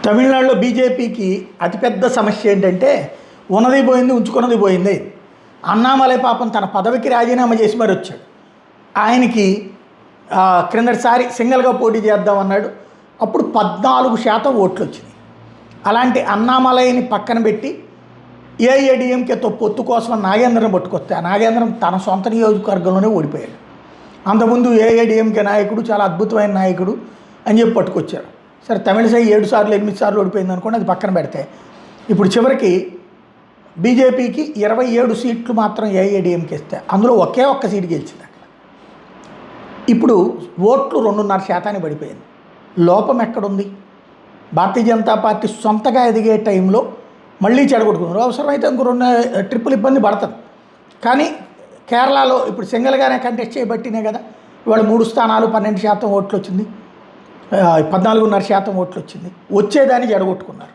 తమిళనాడులో బీజేపీకి అతిపెద్ద సమస్య ఏంటంటే ఉన్నది పోయింది, ఉంచుకున్నది పోయింది. అన్నామలై పాపం తన పదవికి రాజీనామా చేసి మరి వచ్చాడు. ఆయనకి క్రిందటిసారి సింగిల్గా పోటీ చేద్దామన్నాడు. అప్పుడు 14% ఓట్లు వచ్చినాయి. అలాంటి అన్నామలైని పక్కన పెట్టి ఏఐఏడీఎంకేతో పొత్తు కోసం నాగేంద్రను పట్టుకొస్తే ఆ నాగేంద్రం తన సొంత నియోజకవర్గంలోనే ఓడిపోయాడు. అంతకుముందు ఏఐఏడీఎంకే నాయకుడు, చాలా అద్భుతమైన నాయకుడు అని చెప్పి పట్టుకొచ్చారు. సరే, తమిళసై 7 సార్లు 8 సార్లు ఓడిపోయింది అనుకోండి, అది పక్కన పెడితే ఇప్పుడు చివరికి బీజేపీకి 27 సీట్లు మాత్రం ఏఐఏడీఎంకి ఇస్తే అందులో ఒకే ఒక్క సీటు గెలిచింది. అక్కడ ఇప్పుడు ఓట్లు 2.5% పడిపోయింది. లోపం ఎక్కడుంది? భారతీయ జనతా పార్టీ సొంతగా ఎదిగే టైంలో మళ్ళీ చెడగొట్టుకున్నారు. అవసరమైతే ఇంకో 2 ట్రిప్పులు ఇబ్బంది పడుతుంది. కానీ కేరళలో ఇప్పుడు సింగిల్గానే కంటెస్ట్ చేయబట్టినే కదా ఇవాళ 3 స్థానాలు 12% ఓట్లు వచ్చింది, 14.5% ఓట్లు వచ్చింది. వచ్చేదాన్ని చెడగొట్టుకున్నారు.